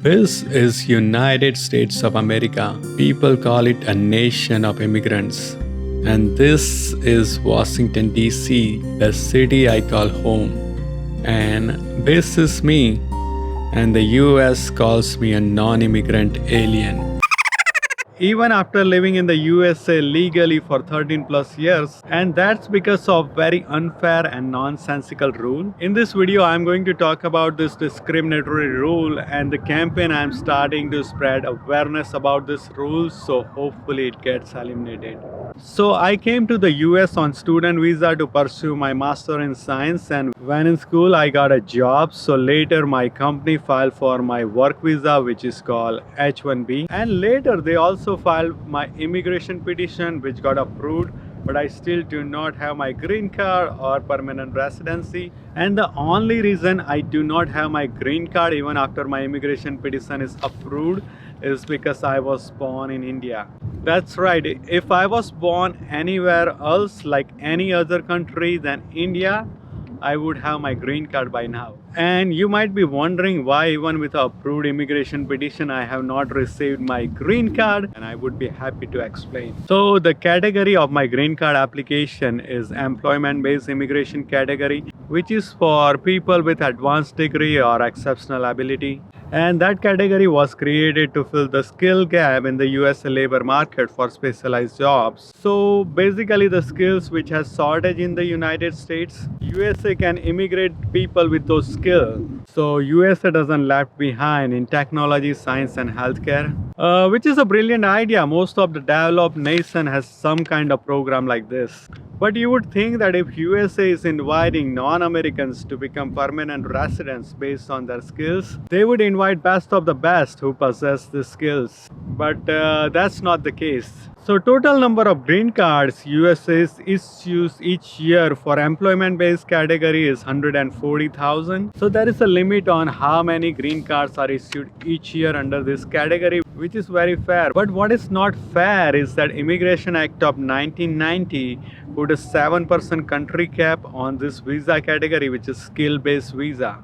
This is United States of America. People call it a nation of immigrants. And this is Washington DC, the city I call home. And this is me. And the US calls me a non-immigrant alien. Even after living in the USA legally for 13 plus years, and that's because of very unfair and nonsensical rule. In this video, I'm going to talk about this discriminatory rule and the campaign I'm starting to spread awareness about this rule, so hopefully it gets eliminated. So I came to the US on student visa to pursue my master in science, and when in school I got a job, so later my company filed for my work visa, which is called H-1B, and later they also filed my immigration petition, which got approved, but I still do not have my green card or permanent residency. And the only reason I do not have my green card even after my immigration petition is approved is because I was born in India. That's right, if I was born anywhere else like any other country than India, I would have my green card by now. And you might be wondering why even with an approved immigration petition I have not received my green card, and I would be happy to explain. So the category of my green card application is employment-based immigration category, which is for people with advanced degree or exceptional ability. And that category was created to fill the skill gap in the US labor market for specialized jobs. So basically the skills which has shortage in the United States, USA can immigrate people with those skills. So USA doesn't left behind in technology, science and healthcare, which is a brilliant idea. Most of the developed nation has some kind of program like this. But you would think that if USA is inviting non-Americans to become permanent residents based on their skills, they would invite best of the best who possess the skills. But that's not the case. So total number of green cards USA issues each year for employment-based category is 140,000. So there is a limit on how many green cards are issued each year under this category, which is very fair. But what is not fair is that Immigration Act of 1990 put a 7% country cap on this visa category, which is skill-based visa,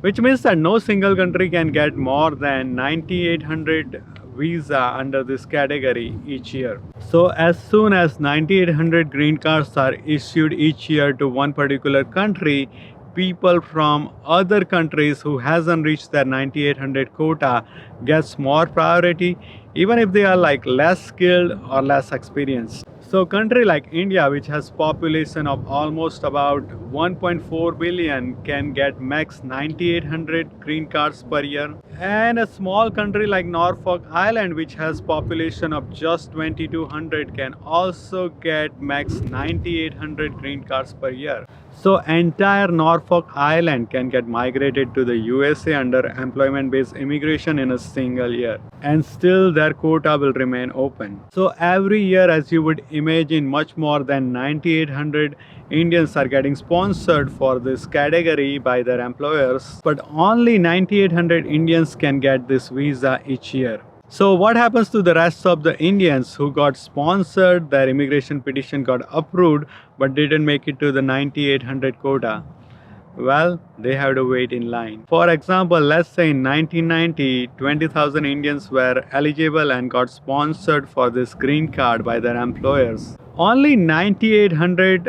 which means that no single country can get more than 9,800 visa under this category each year. So as soon as 9,800 green cards are issued each year to one particular country, people from other countries who hasn't reached their 9,800 quota gets more priority, even if they are like less skilled or less experienced. So country like India, which has population of almost about 1.4 billion, can get max 9,800 green cards per year. And a small country like Norfolk Island, which has population of just 2,200, can also get max 9,800 green cards per year. So entire Norfolk Island can get migrated to the USA under employment-based immigration in a single year, and still their quota will remain open. So every year, as you would imagine, much more than 9,800 Indians are getting sponsored for this category by their employers, but only 9,800 Indians can get this visa each year. So what happens to the rest of the Indians who got sponsored, their immigration petition got approved, but didn't make it to the 9,800 quota? Well, they have to wait in line. For example, let's say in 1990, 20,000 Indians were eligible and got sponsored for this green card by their employers. Only 9,800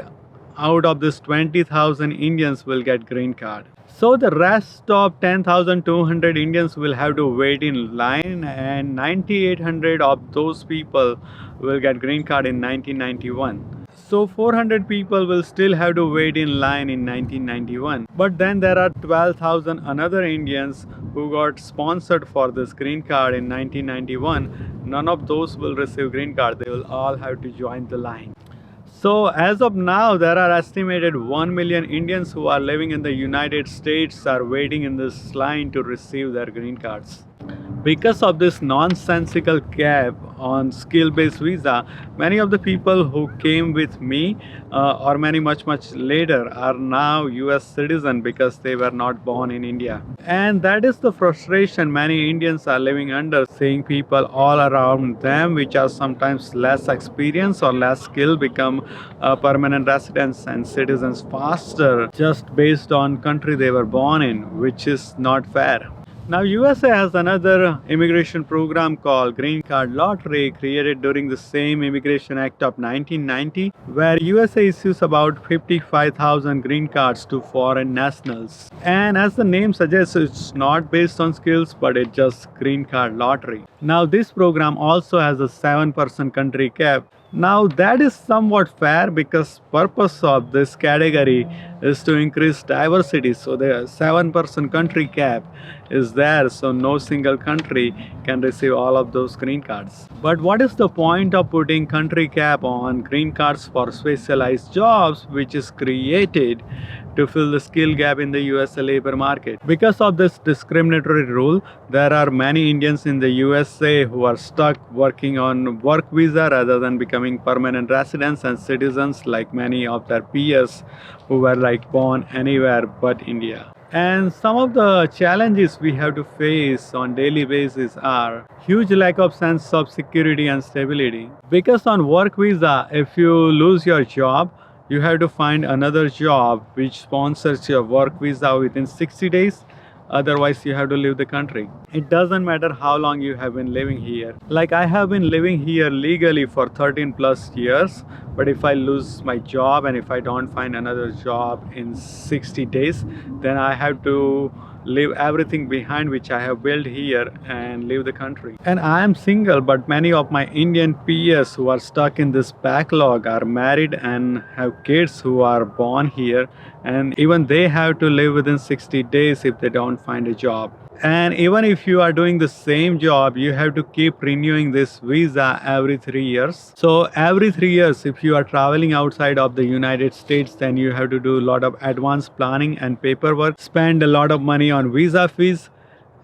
out of this 20,000 Indians will get green card. So the rest of 10,200 Indians will have to wait in line, and 9,800 of those people will get green card in 1991. So 400 people will still have to wait in line in 1991. But then there are 12,000 another Indians who got sponsored for this green card in 1991. None of those will receive green card. They will all have to join the line. So as of now, there are estimated 1 million Indians who are living in the United States are waiting in this line to receive their green cards. Because of this nonsensical cap on skill-based visa, many of the people who came with me or many much later are now US citizen because they were not born in India. And that is the frustration many Indians are living under, seeing people all around them which are sometimes less experienced or less skilled become permanent residents and citizens faster just based on country they were born in, which is not fair. Now, USA has another immigration program called Green Card Lottery, created during the same Immigration Act of 1990, where USA issues about 55,000 green cards to foreign nationals. And as the name suggests, it's not based on skills, but it's just Green Card Lottery. Now, this program also has a 7% country cap. Now that is somewhat fair because purpose of this category is to increase diversity. So the 7% country cap is there, so no single country can receive all of those green cards. But what is the point of putting country cap on green cards for specialized jobs which is created to fill the skill gap in the US labor market? Because of this discriminatory rule, there are many Indians in the USA who are stuck working on work visa rather than becoming permanent residents and citizens like many of their peers who were like born anywhere but India. And some of the challenges we have to face on daily basis are huge lack of sense of security and stability. Because on work visa, if you lose your job, you have to find another job which sponsors your work visa within 60 days. Otherwise, you have to leave the country. It doesn't matter how long you have been living here. Like I have been living here legally for 13 plus years, but if I lose my job and if I don't find another job in 60 days, then I have to leave everything behind which I have built here and leave the country. And I am single, but many of my Indian peers who are stuck in this backlog are married and have kids who are born here, and even they have to live within 60 days if they don't find a job. And even if you are doing the same job, you have to keep renewing this visa every 3 years. So every 3 years, if you are traveling outside of the United States, then you have to do a lot of advanced planning and paperwork, spend a lot of money on visa fees.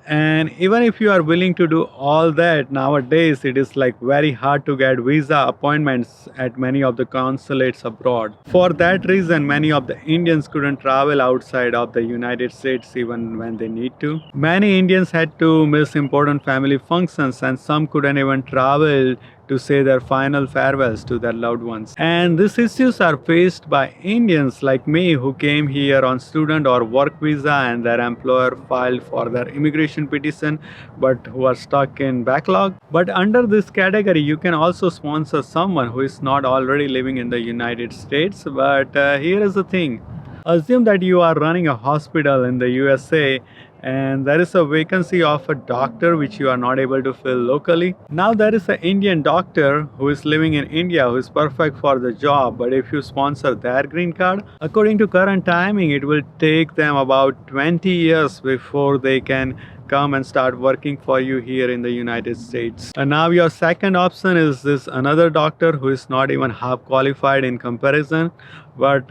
And even if you are willing to do all that, nowadays it is like very hard to get visa appointments at many of the consulates abroad. For that reason, many of the Indians couldn't travel outside of the United States even when they need to. Many Indians had to miss important family functions, and some couldn't even travel to say their final farewells to their loved ones. And these issues are faced by Indians like me who came here on student or work visa and their employer filed for their immigration petition but who are stuck in backlog. But under this category, you can also sponsor someone who is not already living in the United States. But here is the thing. Assume that you are running a hospital in the USA and there is a vacancy of a doctor which you are not able to fill locally. Now there is an Indian doctor who is living in India who is perfect for the job, but if you sponsor their green card, according to current timing, it will take them about 20 years before they can come and start working for you here in the United States. And now your second option is this another doctor who is not even half qualified in comparison, but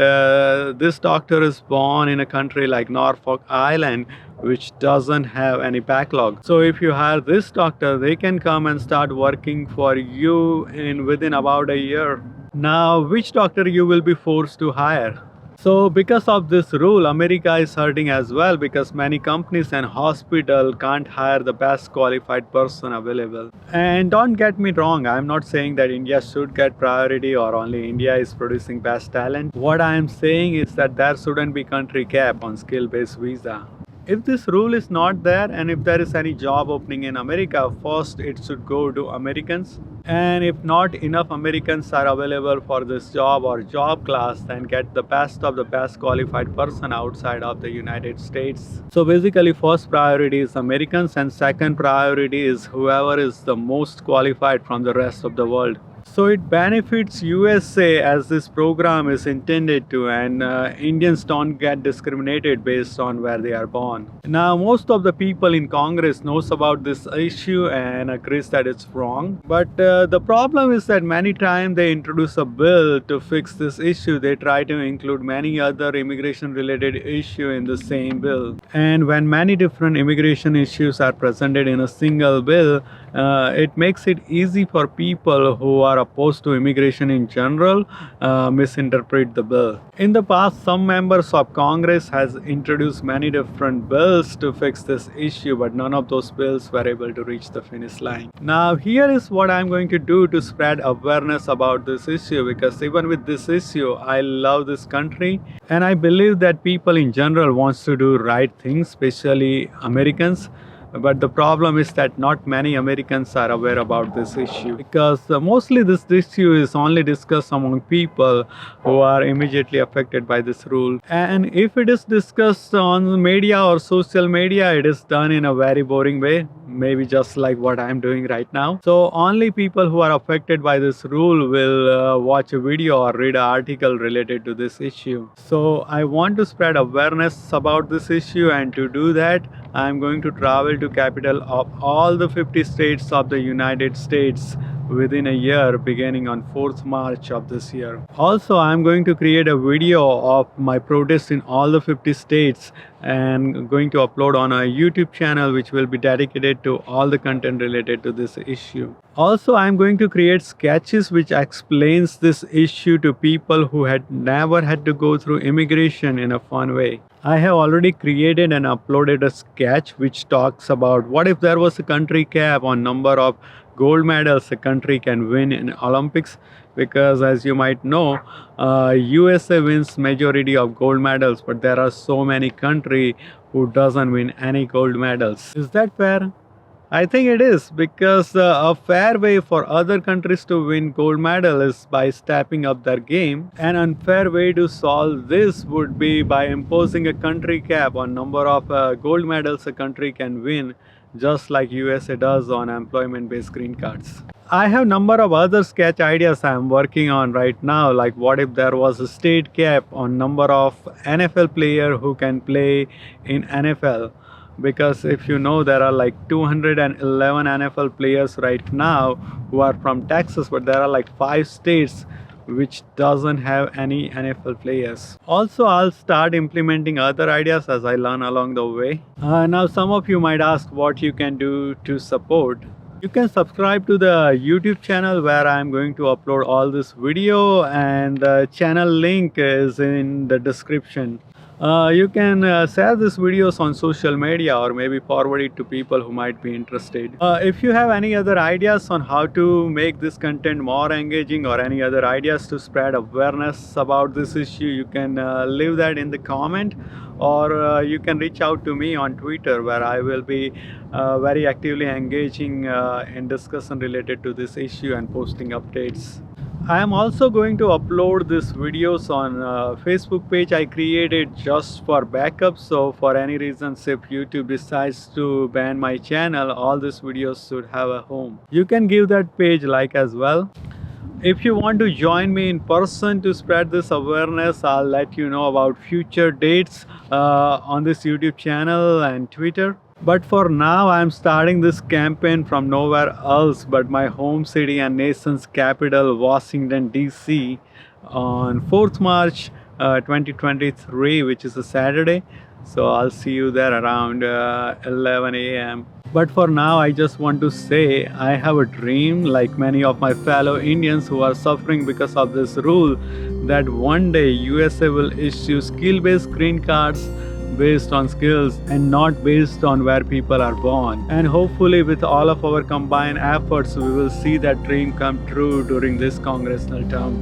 this doctor is born in a country like Norfolk Island which doesn't have any backlog. So if you hire this doctor, they can come and start working for you in within about a year. Now, which doctor you will be forced to hire? So because of this rule, America is hurting as well because many companies and hospitals can't hire the best qualified person available. And don't get me wrong, I'm not saying that India should get priority or only India is producing best talent. What I am saying is that there shouldn't be country cap on skill-based visa. If this rule is not there and if there is any job opening in America, first it should go to Americans. And if not enough Americans are available for this job or job class, then get the best of the best qualified person outside of the United States. So basically, first priority is Americans and second priority is whoever is the most qualified from the rest of the world. So it benefits USA as this program is intended to, and Indians don't get discriminated based on where they are born. Now most of the people in Congress knows about this issue and agrees that it's wrong. But the problem is that many times they introduce a bill to fix this issue, they try to include many other immigration related issue in the same bill. And when many different immigration issues are presented in a single bill, it makes it easy for people who are opposed to immigration in general misinterpret the bill. In the past, some members of Congress has introduced many different bills to fix this issue, but none of those bills were able to reach the finish line. Now here is what I'm going to do to spread awareness about this issue, because even with this issue, I love this country and I believe that people in general wants to do right things, especially Americans. But the problem is that not many Americans are aware about this issue, because mostly this issue is only discussed among people who are immediately affected by this rule. And if it is discussed on media or social media, it is done in a very boring way, maybe just like what I'm doing right now. So only people who are affected by this rule will watch a video or read an article related to this issue. So I want to spread awareness about this issue, and to do that, I'm going to travel to capital of all the 50 states of the United States within a year, beginning on 4th March of this year. Also, I'm going to create a video of my protest in all the 50 states and going to upload on a YouTube channel which will be dedicated to all the content related to this issue. Also, I'm going to create sketches which explains this issue to people who had never had to go through immigration in a fun way. I have already created and uploaded a sketch which talks about what if there was a country cap on number of gold medals a country can win in Olympics, because as you might know, USA wins majority of gold medals, but there are so many countries who doesn't win any gold medals. Is that fair? I think it is, because a fair way for other countries to win gold medal is by stepping up their game. An unfair way to solve this would be by imposing a country cap on number of gold medals a country can win, just like USA does on employment-based green cards. I have number of other sketch ideas I am working on right now, like what if there was a state cap on number of NFL player who can play in NFL. Because if you know, there are like 211 NFL players right now who are from Texas, but there are like 5 states which doesn't have any NFL players. Also, I'll start implementing other ideas as I learn along the way. Now, some of you might ask what you can do to support. You can subscribe to the YouTube channel where I'm going to upload all this video, and the channel link is in the description. You can share these videos on social media or maybe forward it to people who might be interested. If you have any other ideas on how to make this content more engaging, or any other ideas to spread awareness about this issue, you can leave that in the comment, or you can reach out to me on Twitter, where I will be very actively engaging in discussion related to this issue and posting updates. I am also going to upload these videos on Facebook page I created just for backup. So for any reasons, if YouTube decides to ban my channel, all these videos should have a home. You can give that page like as well. If you want to join me in person to spread this awareness, I'll let you know about future dates on this YouTube channel and Twitter. But for now, I'm starting this campaign from nowhere else but my home city and nation's capital, Washington, D.C. on 4th March 2023, which is a Saturday. So I'll see you there around 11 a.m. But for now, I just want to say I have a dream, like many of my fellow Indians who are suffering because of this rule, that one day USA will issue skill-based green cards based on skills and not based on where people are born. And hopefully with all of our combined efforts, we will see that dream come true during this congressional term.